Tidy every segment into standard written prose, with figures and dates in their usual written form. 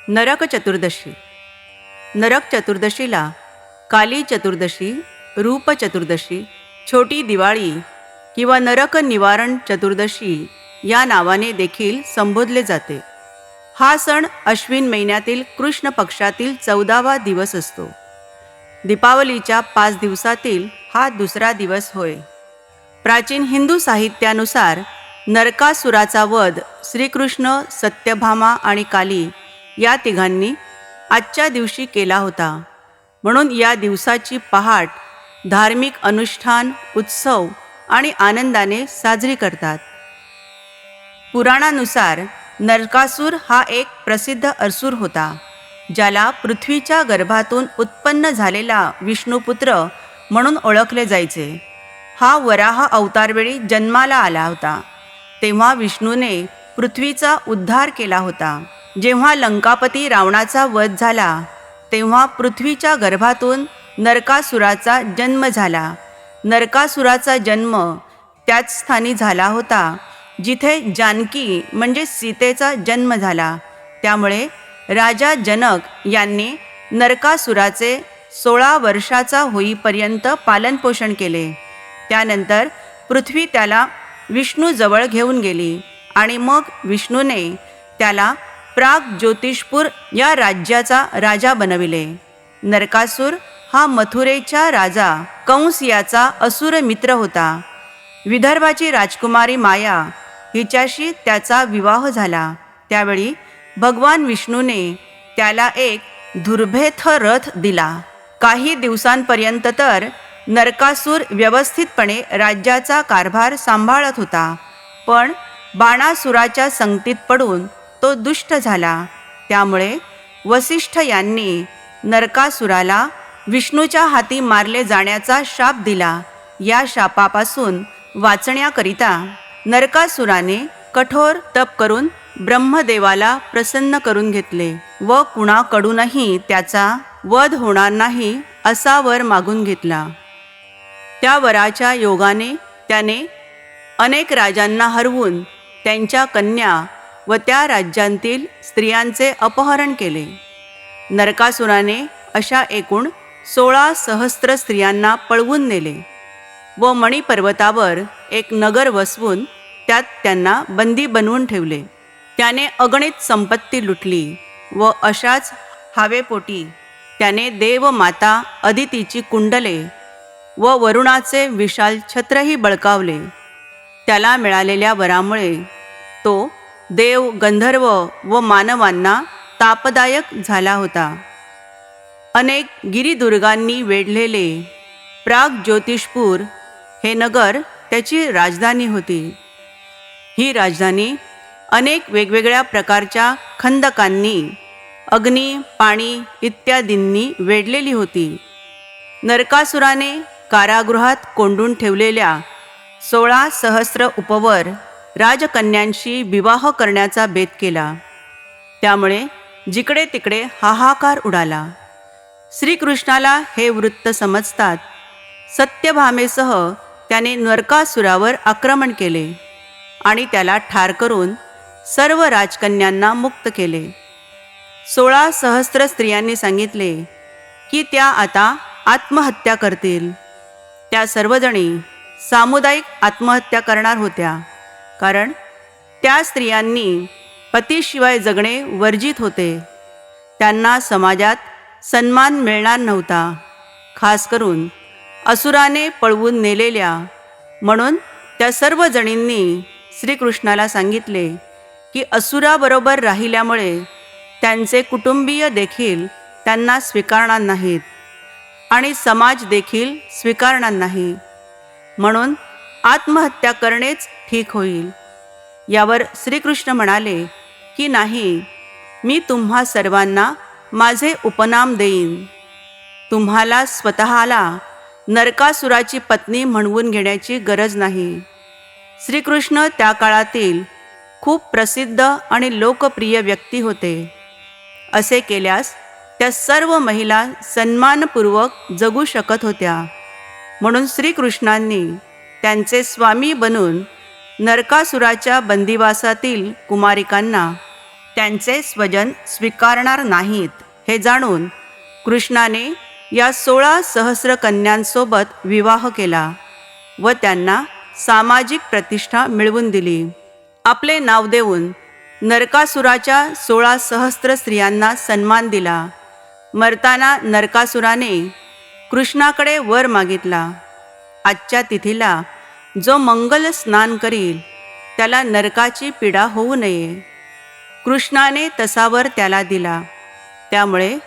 नरक चतुर्दशी. नरक चतुर्दशीला काली चतुर्दशी, रूप चतुर्दशी, छोटी दिवाळी किंवा नरक निवारण चतुर्दशी या नावाने देखील संबोधले जाते. हा सण अश्विन महिन्यातील कृष्ण पक्षातील 14वा दिवस असतो. दीपावलीच्या 5 दिवसातील हा दुसरा दिवस होय. प्राचीन हिंदू साहित्यानुसार नरकासुराचा वध श्रीकृष्ण, सत्यभामा आणि काली या तिघांनी आजच्या दिवशी केला होता. म्हणून या दिवसाची पहाट धार्मिक अनुष्ठान, उत्सव आणि आनंदाने साजरी करतात. पुराणानुसार नरकासूर हा एक प्रसिद्ध असुर होता, ज्याला पृथ्वीच्या गर्भातून उत्पन्न झालेला विष्णुपुत्र म्हणून ओळखले जायचे. हा वराह अवतारवेळी जन्माला आला होता. तेव्हा विष्णूने पृथ्वीचा उद्धार केला होता. जेव्हा लंकापती रावणाचा वध झाला तेव्हा पृथ्वीच्या गर्भातून नरकासुराचा जन्म झाला. नरकासुराचा जन्म त्याच स्थानी झाला होता जिथे जानकी म्हणजे सीतेचा जन्म झाला. त्यामुळे राजा जनक यांनी नरकासुराचे 16 वर्षाचा होईपर्यंत पालनपोषण केले. त्यानंतर पृथ्वी त्याला विष्णूजवळ घेऊन गेली आणि मग विष्णूने त्याला प्राग ज्योतिषपूर या राज्याचा राजा बनविले. नरकासूर हा मथुरेच्या राजा कंस याचा असुर मित्र होता. विदर्भाची राजकुमारी माया हिच्याशी त्याचा विवाह झाला. त्यावेळी भगवान विष्णूने त्याला एक दुर्भेद्य रथ दिला. काही दिवसांपर्यंत तर नरकासूर व्यवस्थितपणे राज्याचा कारभार सांभाळत होता, पण बाणासुराच्या संगतीत पडून तो दुष्ट झाला. त्यामुळे वसिष्ठ यांनी नरकासुराला विष्णूच्या हाती मारले जाण्याचा शाप दिला. या शापापासून वाचण्याकरिता नरकासुराने कठोर तप करून ब्रह्मदेवाला प्रसन्न करून घेतले व कुणाकडूनही त्याचा वध होणार नाही असा वर मागून घेतला. त्या वराच्या योगाने त्याने अनेक राजांना हरवून त्यांच्या कन्या व त्या राज्यांतील स्त्रियांचे अपहरण केले. नरकासुराने अशा एकूण 16 सहस्त्र स्त्रियांना पळवून नेले व मणिपर्वतावर एक नगर वसवून त्यात त्यांना बंदी बनवून ठेवले. त्याने अगणित संपत्ती लुटली व अशाच हावेपोटी त्याने देव माता अदितीची कुंडले व वरुणाचे विशाल छत्रही बळकावले. त्याला मिळालेल्या वरामुळे तो देव, गंधर्व व मानवांना तापदायक झाला होता. अनेक गिरिदुर्गांनी वेढलेले प्राग ज्योतिषपूर हे नगर त्याची राजधानी होती. ही राजधानी अनेक वेगवेगळ्या प्रकारच्या खंदकांनी, अग्नी, पाणी इत्यादींनी वेढलेली होती. नरकासुराने कारागृहात कोंडून ठेवलेल्या 16 सहस्र उपवर राजकन्यांशी विवाह करण्याचा बेत केला. त्यामुळे जिकडे तिकडे हाहाकार उडाला. श्रीकृष्णाला हे वृत्त समजतात सत्यभामेसह त्याने नरकासुरावर आक्रमण केले आणि त्याला ठार करून सर्व राजकन्यांना मुक्त केले. 16 सहस्त्र स्त्रियांनी सांगितले की त्या आता आत्महत्या करतील. त्या सर्वजणी सामुदायिक आत्महत्या करणार होत्या, कारण त्या स्त्रियांनी पतीशिवाय जगणे वर्जित होते. त्यांना समाजात सन्मान मिळणार नव्हता, खास करून असुराने पळवून नेलेल्या. म्हणून त्या सर्व जणींनी श्रीकृष्णाला सांगितले की असुराबरोबर राहिल्यामुळे त्यांचे कुटुंबीय देखील त्यांना स्वीकारणार नाहीत आणि समाज देखील स्वीकारणार नाही. म्हणून आत्महत्या करणेच ठीक होईल. यावर श्रीकृष्ण म्हणाले की नाही, मी तुम्हा सर्वांना माझे उपनाम देईन. तुम्हाला स्वतःला नरकासुराची पत्नी म्हणवून घेण्याची गरज नाही. श्रीकृष्ण त्या काळातील खूप प्रसिद्ध आणि लोकप्रिय व्यक्ती होते. असे केल्यास त्या सर्व महिला सन्मानपूर्वक जगू शकत होत्या. म्हणून श्रीकृष्णांनी त्यांचे स्वामी बनून नरकासुराच्या बंदिवासातील कुमारिकांना त्यांचे स्वजन स्वीकारणार नाहीत हे जाणून कृष्णाने या 16 सहस्र कन्यांसोबत विवाह केला व त्यांना सामाजिक प्रतिष्ठा मिळवून दिली. आपले नाव देऊन नरकासुराच्या 16 सहस्त्र स्त्रियांना सन्मान दिला. मरताना नरकासुराने कृष्णाकडे वर मागितला, आजच्या तिथीला जो मंगल स्नान करील त्याला नरकाची पीडा होऊ नये. कृष्णाने तसा वर त्याला दिला. त्यामुळे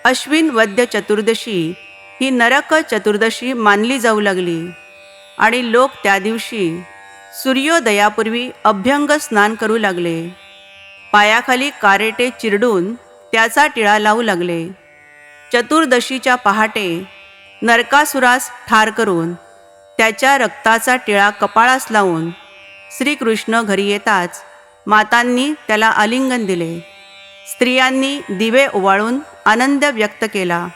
अश्विन वद्य चतुर्दशी ही नरक चतुर्दशी मानली जाऊ लागली आणि लोक त्या दिवशी सूर्योदयापूर्वी अभ्यंग स्नान करू लागले. पायाखाली कारेटे चिरडून त्याचा टिळा लावू लागले. चतुर्दशीच्या पहाटे नरकासुरास ठार करून त्याच्या रक्ताचा टिळा कपाळास लावून श्रीकृष्ण घरी येताच मातांनी त्याला आलिंगन दिले. स्त्रियांनी दिवे ओवाळून आनंद व्यक्त केला.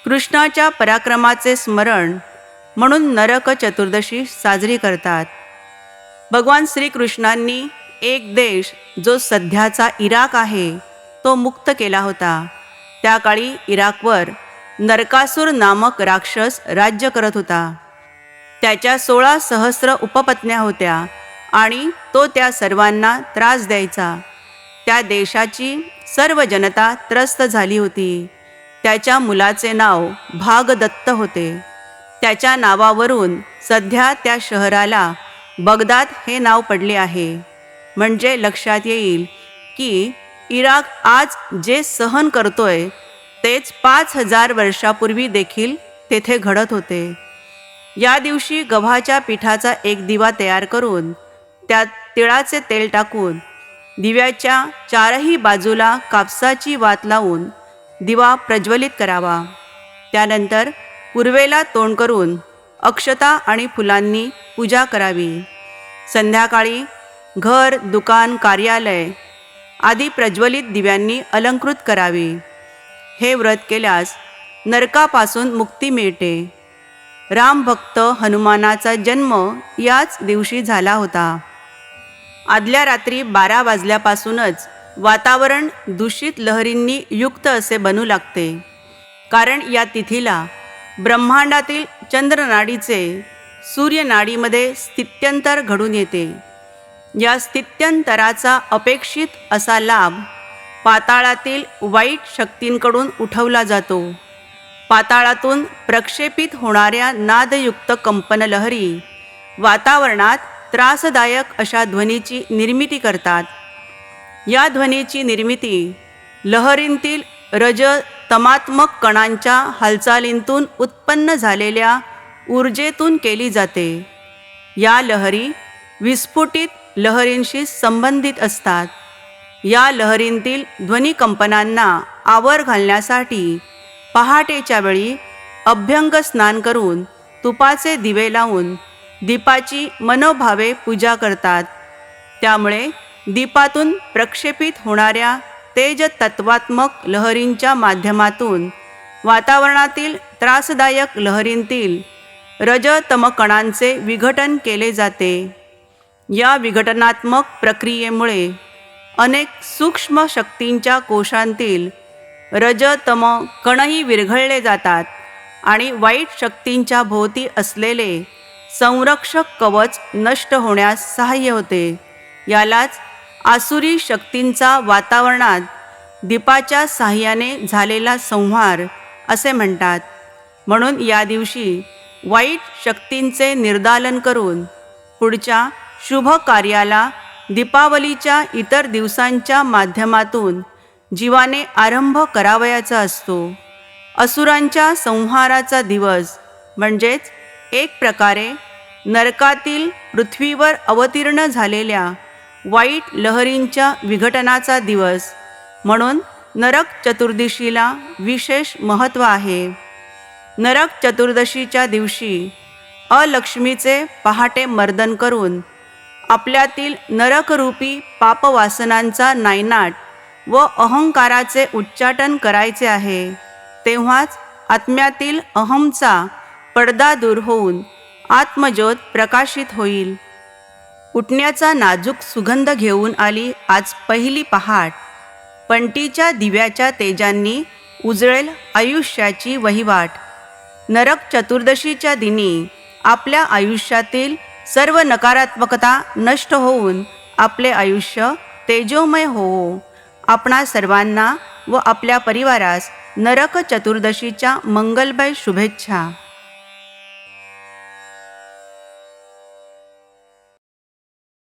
कृष्णाच्या पराक्रमाचे स्मरण म्हणून नरक चतुर्दशी साजरी करतात. भगवान श्रीकृष्णांनी एक देश जो सध्याचा इराक आहे तो मुक्त केला होता. त्या काळी इराकवर नरकासूर नामक राक्षस राज्य करत होता. त्याच्या 16 सहस्र उपपत्न्या होत्या आणि तो त्या सर्वांना त्रास द्यायचा. त्या देशाची सर्व जनता त्रस्त झाली होती. त्याच्या मुलाचे नाव भागदत्त होते. त्याच्या नावावरून सध्या त्या शहराला बगदाद हे नाव पडले आहे. म्हणजे लक्षात येईल की इराक आज जे सहन करतोय तेच 5000 वर्षापूर्वी देखील तेथे घडत होते. या दिवशी गव्हाच्या पिठाचा एक दिवा तयार करून त्यात तिळाचे तेल टाकून दिव्याच्या 4ही बाजूला कापसाची वात लावून दिवा प्रज्वलित करावा. त्यानंतर पूर्वेला तोंड करून अक्षता आणि फुलांनी पूजा करावी. संध्याकाळी घर, दुकान, कार्यालय आदी प्रज्वलित दिव्यांनी अलंकृत करावी. हे व्रत केल्यास नरकापासून मुक्ती मिळते. रामभक्त हनुमानाचा जन्म याच दिवशी झाला होता. आदल्या रात्री 12 वाजल्यापासूनच वातावरण दूषित लहरींनी युक्त असे बनू लागते. कारण या तिथीला ब्रह्मांडातील चंद्रनाडीचे सूर्यनाडीमध्ये स्थित्यंतर घडून येते. या स्थित्यंतराचा अपेक्षित असा लाभ पाताळातील वाईट शक्तींकडून उठवला जातो. पाताळातून प्रक्षेपित होणाऱ्या नादयुक्त कंपनलहरी वातावरणात त्रासदायक अशा ध्वनीची निर्मिती करतात. या ध्वनीची निर्मिती लहरींतील रज तमात्मक कणांच्या हालचालींतून उत्पन्न झालेल्या ऊर्जेतून केली जाते. या लहरी विस्फुटित लहरींशी संबंधित असतात. या लहरींतील ध्वनिकंपनांना आवर घालण्यासाठी पहाटेच्या वेळी अभ्यंग स्नान करून तुपाचे दिवे लावून दीपाची मनोभावे पूजा करतात. त्यामुळे दीपातून प्रक्षेपित होणाऱ्या तेजतत्वात्मक लहरींच्या माध्यमातून वातावरणातील त्रासदायक लहरींतील रजतमकणांचे विघटन केले जाते. या विघटनात्मक प्रक्रियेमुळे अनेक सूक्ष्म शक्तींच्या कोशांतील रजतम कणही विरघळले जातात आणि वाईट शक्तींच्या भोवती असलेले संरक्षक कवच नष्ट होण्यास सहाय्य होते. यालाच आसुरी शक्तींचा वातावरणात दीपाच्या साह्याने झालेला संहार असे म्हणतात. म्हणून या दिवशी वाईट शक्तींचे निर्दालन करून पुढच्या शुभ कार्याला दीपावलीच्या इतर दिवसांच्या माध्यमातून जीवाने आरंभ करावयाचा असतो. असुरांच्या संहाराचा दिवस म्हणजेच एक प्रकारे नरकातील पृथ्वीवर अवतीर्ण झालेल्या वाईट लहरींच्या विघटनाचा दिवस म्हणून नरक चतुर्दशीला विशेष महत्त्व आहे. नरक चतुर्दशीच्या दिवशी अलक्ष्मीचे पहाटे मर्दन करून आपल्यातील नरकरूपी पापवासनांचा नायनाट व अहंकाराचे उच्चाटन करायचे आहे. तेव्हाच आत्म्यातील अहमचा पडदा दूर होऊन आत्मज्योत प्रकाशित होईल. उठण्याचा नाजूक सुगंध घेऊन आली आज पहिली पहाट. पंटीच्या दिव्याच्या तेजांनी उजळेल आयुष्याची वहिवाट. नरक चतुर्दशीच्या दिनी आपल्या आयुष्यातील सर्व नकारात्मकता नष्ट होऊन आपले आयुष्य तेजोमय होवो. आपणा सर्वांना व आपल्या परिवारास नरक चतुर्दशीच्या मंगलमय शुभेच्छा.